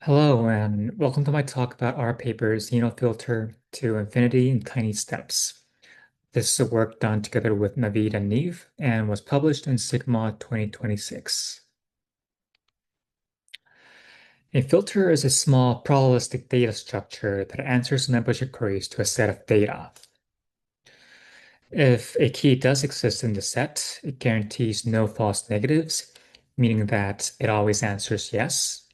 Hello, and welcome to my talk about our paper, Zeno filter to infinity in tiny steps. This is a work done together with Naveed and Neve and was published in SIGMOD 2026. A filter is a small probabilistic data structure that answers membership queries to a set of data. If a key does exist in the set, it guarantees no false negatives, meaning that it always answers yes.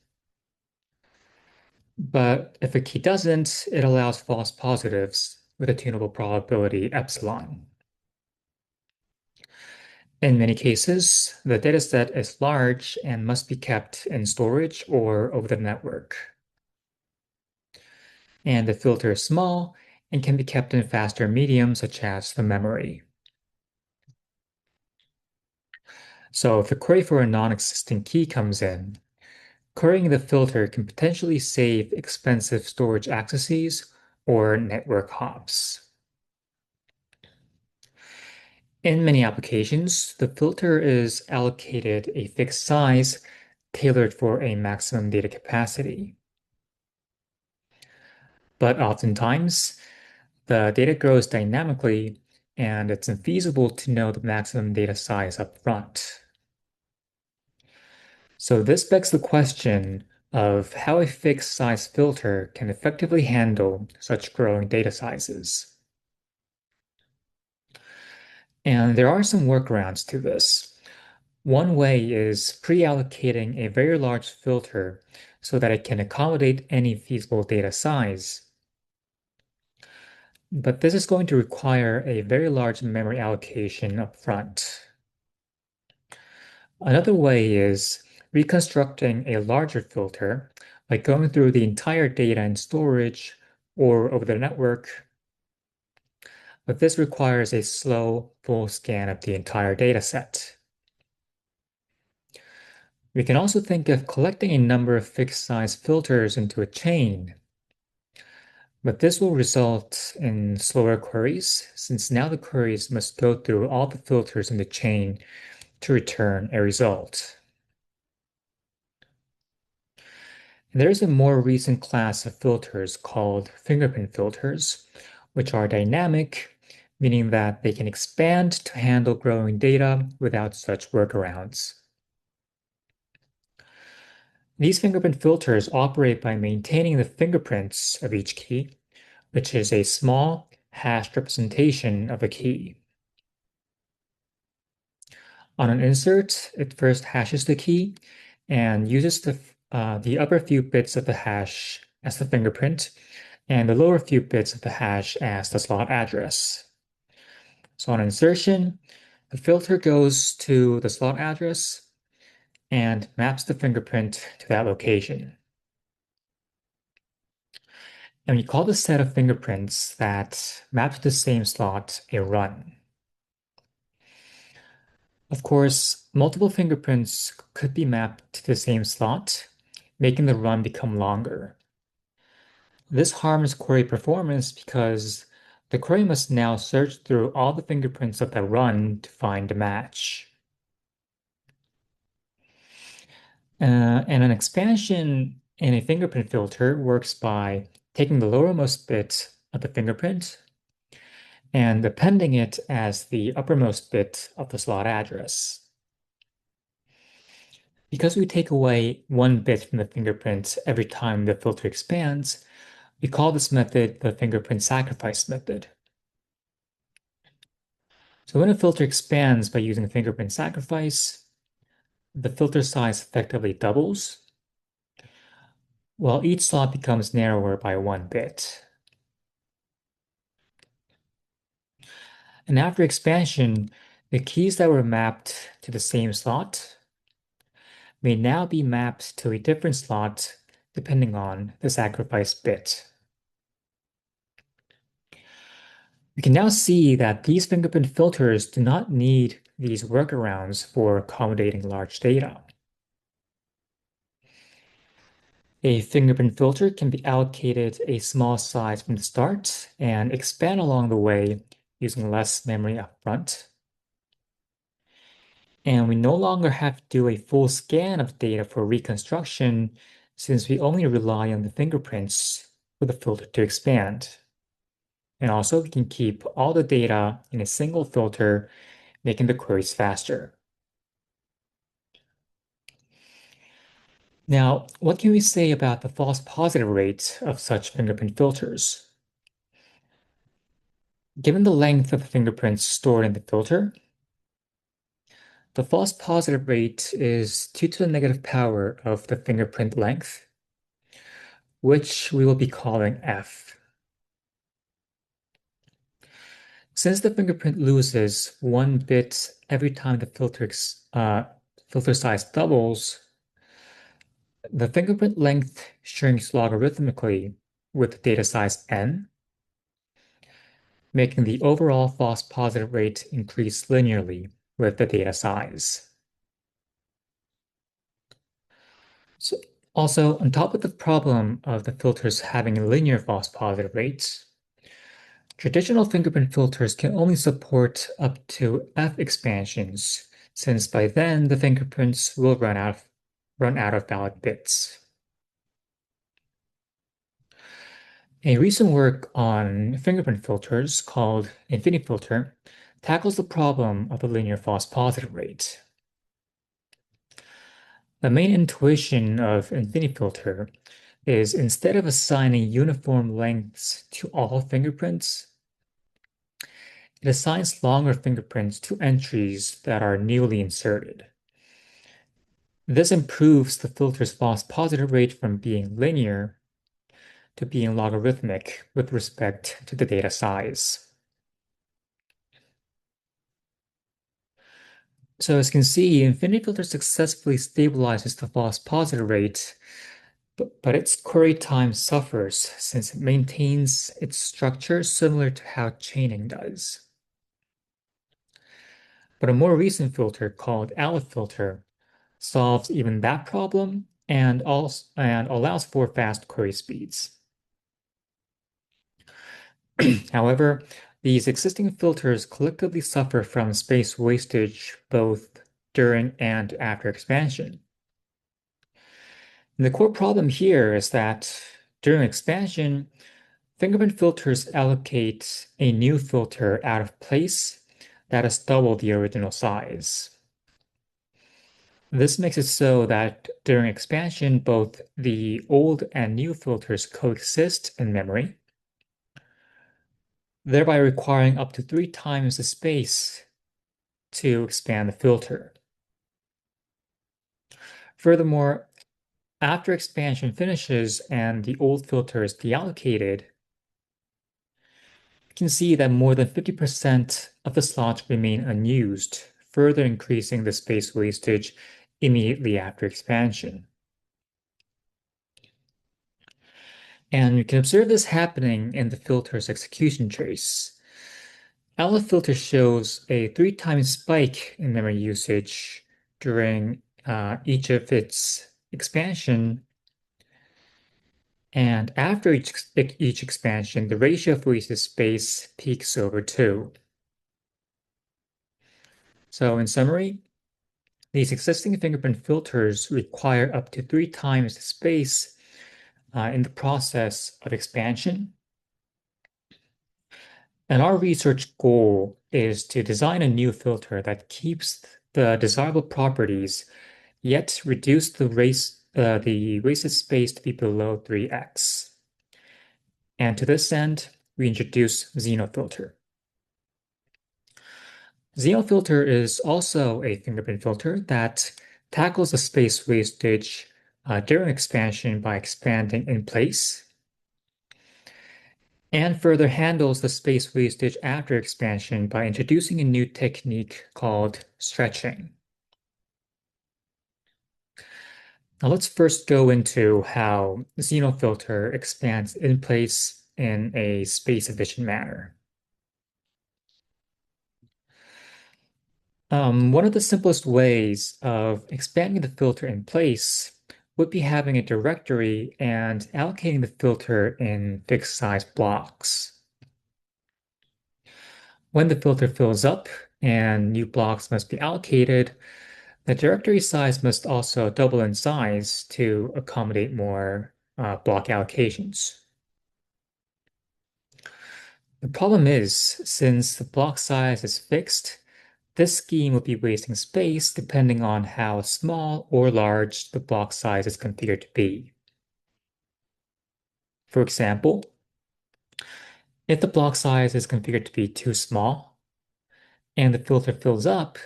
But if a key doesn't, it allows false positives with a tunable probability epsilon. In many cases, the dataset is large and must be kept in storage or over the network. And the filter is small and can be kept in a faster medium such as the memory. So if a query for a non-existing key comes in, querying the filter can potentially save expensive storage accesses or network hops. In many applications, the filter is allocated a fixed size tailored for a maximum data capacity. But oftentimes, the data grows dynamically and it's infeasible to know the maximum data size up front. So this begs the question of how a fixed size filter can effectively handle such growing data sizes. And there are some workarounds to this. One way is pre-allocating a very large filter so that it can accommodate any feasible data size. But this is going to require a very large memory allocation up front. Another way is reconstructing a larger filter by going through the entire data in storage or over the network. But this requires a slow, full scan of the entire data set. We can also think of collecting a number of fixed-size filters into a chain. But this will result in slower queries, since now the queries must go through all the filters in the chain to return a result. There is a more recent class of filters called fingerprint filters, which are dynamic, meaning that they can expand to handle growing data without such workarounds. These fingerprint filters operate by maintaining the fingerprints of each key, which is a small hashed representation of a key. On an insert, it first hashes the key and uses the upper few bits of the hash as the fingerprint and the lower few bits of the hash as the slot address. So on insertion, the filter goes to the slot address and maps the fingerprint to that location. And we call the set of fingerprints that map to the same slot a run. Of course, multiple fingerprints could be mapped to the same slot, making the run become longer. This harms query performance because the query must now search through all the fingerprints of the run to find a match. And an expansion in a fingerprint filter works by taking the lowermost bit of the fingerprint and appending it as the uppermost bit of the slot address. Because we take away one bit from the fingerprint every time the filter expands, we call this method the fingerprint sacrifice method. So when a filter expands by using fingerprint sacrifice, the filter size effectively doubles, while each slot becomes narrower by one bit. And after expansion, the keys that were mapped to the same slot may now be mapped to a different slot depending on the sacrifice bit. We can now see that these fingerprint filters do not need these workarounds for accommodating large data. A fingerprint filter can be allocated a small size from the start and expand along the way using less memory upfront. And we no longer have to do a full scan of data for reconstruction since we only rely on the fingerprints for the filter to expand. And also, we can keep all the data in a single filter, making the queries faster. Now, what can we say about the false positive rate of such fingerprint filters? Given the length of the fingerprints stored in the filter, the false positive rate is 2 to the negative power of the fingerprint length, which we will be calling f. Since the fingerprint loses 1 bit every time the filter size doubles, the fingerprint length shrinks logarithmically with data size n, making the overall false positive rate increase linearly with the data size. So also, on top of the problem of the filters having linear false positive rates, traditional fingerprint filters can only support up to f expansions, since by then the fingerprints will run out of valid bits. A recent work on fingerprint filters called InfiniFilter tackles the problem of the linear false positive rate. The main intuition of InfiniFilter is instead of assigning uniform lengths to all fingerprints, it assigns longer fingerprints to entries that are newly inserted. This improves the filter's false positive rate from being linear to being logarithmic with respect to the data size. So as you can see, InfiniFilter successfully stabilizes the false positive rate, but its query time suffers since it maintains its structure similar to how chaining does. But a more recent filter called AlepFilter solves even that problem and allows for fast query speeds. However, these existing filters collectively suffer from space wastage both during and after expansion. And the core problem here is that during expansion, fingerprint filters allocate a new filter out of place that is double the original size. This makes it so that during expansion, both the old and new filters coexist in memory, thereby requiring up to 3 times the space to expand the filter. Furthermore, after expansion finishes and the old filter is deallocated, you can see that more than 50% of the slots remain unused, further increasing the space wastage immediately after expansion. And you can observe this happening in the filter's execution trace. AlepFilter shows a 3 times spike in memory usage during each of its expansion. And after each expansion, the ratio of wasted space peaks over 2. So in summary, these existing fingerprint filters require up to 3 times the space in the process of expansion. And our research goal is to design a new filter that keeps the desirable properties, yet reduce the wasted space to be below 3x. And to this end, we introduce Zeno filter. Zeno filter is also a fingerprint filter that tackles the space wastage during expansion by expanding in place, and further handles the space wastage after expansion by introducing a new technique called stretching. Now let's first go into how Zeno filter expands in place in a space-efficient manner. One of the simplest ways of expanding the filter in place would be having a directory and allocating the filter in fixed size blocks. When the filter fills up and new blocks must be allocated, The directory size must also double in size to accommodate more block allocations. The problem is, since the block size is fixed, this scheme will be wasting space depending on how small or large the block size is configured to be. For example, if the block size is configured to be too small and the filter fills up,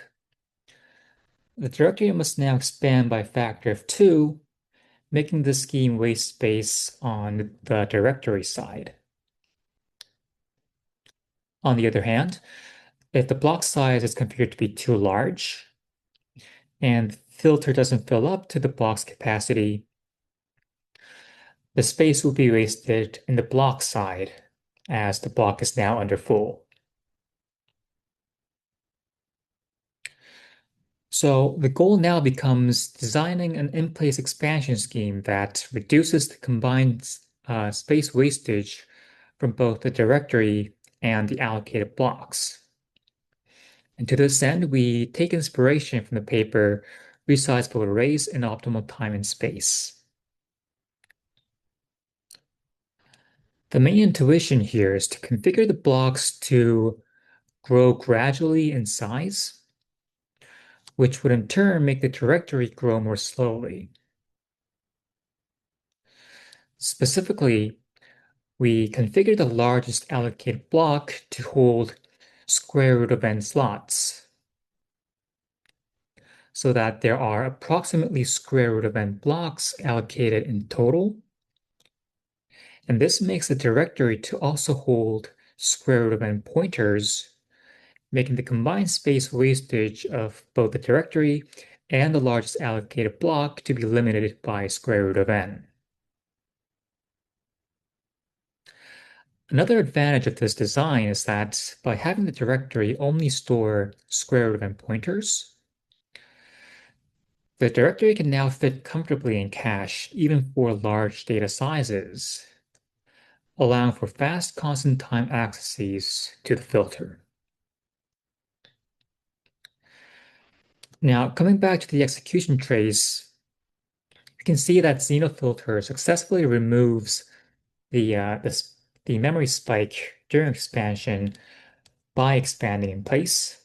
the directory must now expand by a factor of 2, making the scheme waste space on the directory side. On the other hand, if the block size is configured to be too large and the filter doesn't fill up to the block's capacity, the space will be wasted in the block side as the block is now under full. So the goal now becomes designing an in-place expansion scheme that reduces the combined space wastage from both the directory and the allocated blocks. And to this end, we take inspiration from the paper Resizable Arrays in Optimal Time and Space. The main intuition here is to configure the blocks to grow gradually in size, which would in turn make the directory grow more slowly. Specifically, we configure the largest allocated block to hold square root of n slots, so that there are approximately square root of n blocks allocated in total. And this makes the directory to also hold square root of n pointers, making the combined space wastage of both the directory and the largest allocated block to be limited by square root of n. Another advantage of this design is that by having the directory only store square root of n pointers, the directory can now fit comfortably in cache even for large data sizes, allowing for fast constant time accesses to the filter. Now, coming back to the execution trace, you can see that Zeno filter successfully removes the memory spike during expansion by expanding in place.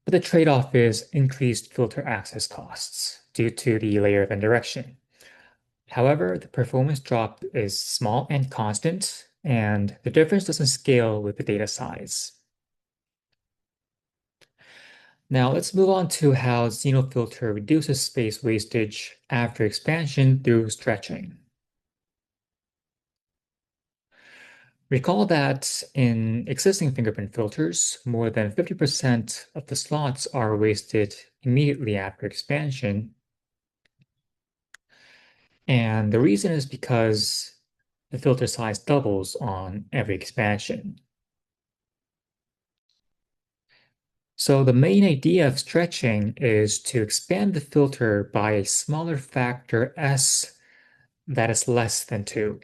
But the trade-off is increased filter access costs due to the layer of indirection. However, the performance drop is small and constant, and the difference doesn't scale with the data size. Now let's move on to how XenoFilter reduces space wastage after expansion through stretching. Recall that in existing fingerprint filters, more than 50% of the slots are wasted immediately after expansion. And the reason is because the filter size doubles on every expansion. So the main idea of stretching is to expand the filter by a smaller factor S that is less than 2.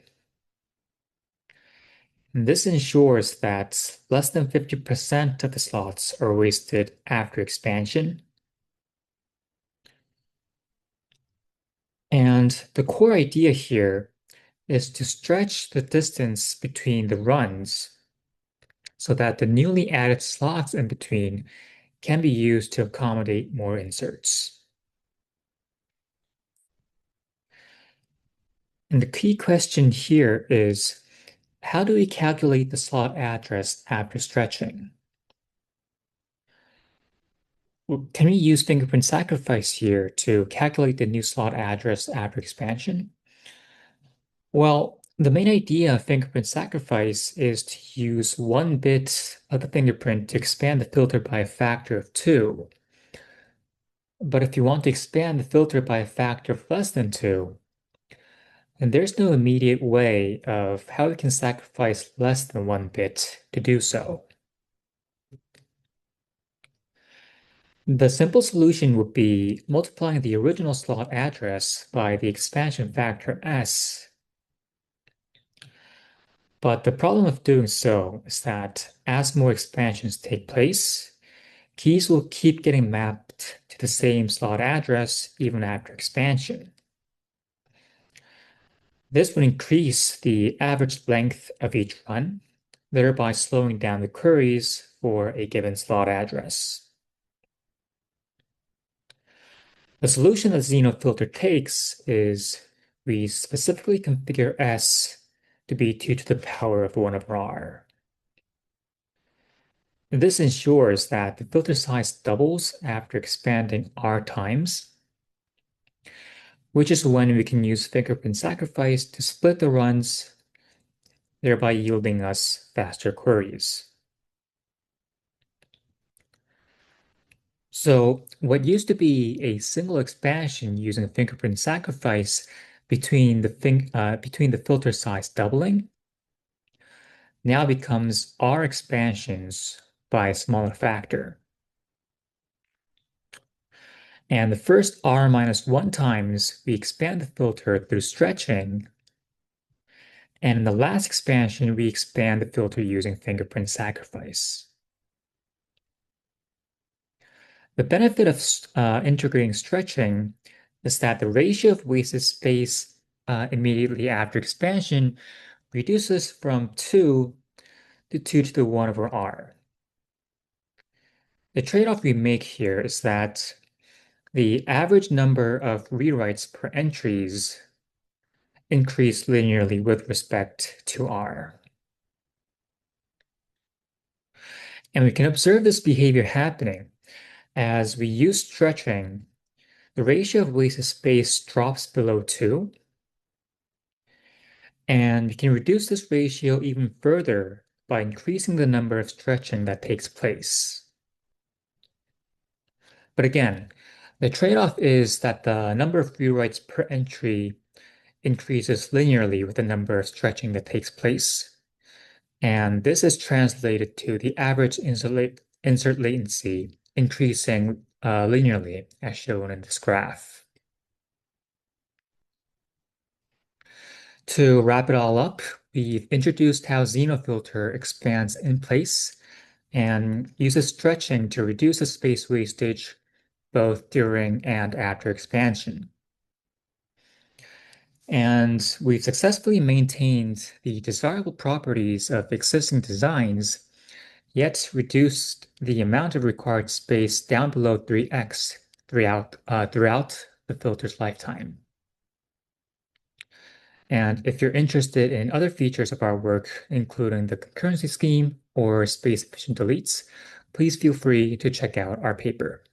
And this ensures that less than 50% of the slots are wasted after expansion. And the core idea here is to stretch the distance between the runs so that the newly added slots in between can be used to accommodate more inserts. And the key question here is, how do we calculate the slot address after stretching? Can we use fingerprint sacrifice here to calculate the new slot address after expansion? Well, the main idea of fingerprint sacrifice is to use 1 bit of the fingerprint to expand the filter by a factor of 2. But if you want to expand the filter by a factor of less than 2, then there's no immediate way of how we can sacrifice less than 1 bit to do so. The simple solution would be multiplying the original slot address by the expansion factor S. But the problem of doing so is that as more expansions take place, keys will keep getting mapped to the same slot address even after expansion. This would increase the average length of each run, thereby slowing down the queries for a given slot address. The solution that Zeno filter takes is we specifically configure S to be 2 to the power of 1 over R. This ensures that the filter size doubles after expanding R times, which is when we can use fingerprint sacrifice to split the runs, thereby yielding us faster queries. So what used to be a single expansion using fingerprint sacrifice between the filter size doubling now becomes R expansions by a smaller factor. And the first R minus 1 times we expand the filter through stretching, and in the last expansion we expand the filter using fingerprint sacrifice. The benefit of integrating stretching is that the ratio of wasted space immediately after expansion reduces from 2 to 2 to the 1 over R. The trade-off we make here is that the average number of rewrites per entries increase linearly with respect to R. And we can observe this behavior happening as we use stretching. The ratio of wasted space drops below 2, and we can reduce this ratio even further by increasing the number of stretching that takes place. But again, the trade-off is that the number of rewrites per entry increases linearly with the number of stretching that takes place. And this is translated to the average insert latency increasing linearly as shown in this graph. To wrap it all up, we've introduced how Zeno filter expands in place and uses stretching to reduce the space wastage both during and after expansion. And we've successfully maintained the desirable properties of existing designs, yet reduced the amount of required space down below 3x throughout the filter's lifetime. And if you're interested in other features of our work, including the concurrency scheme or space-efficient deletes, please feel free to check out our paper.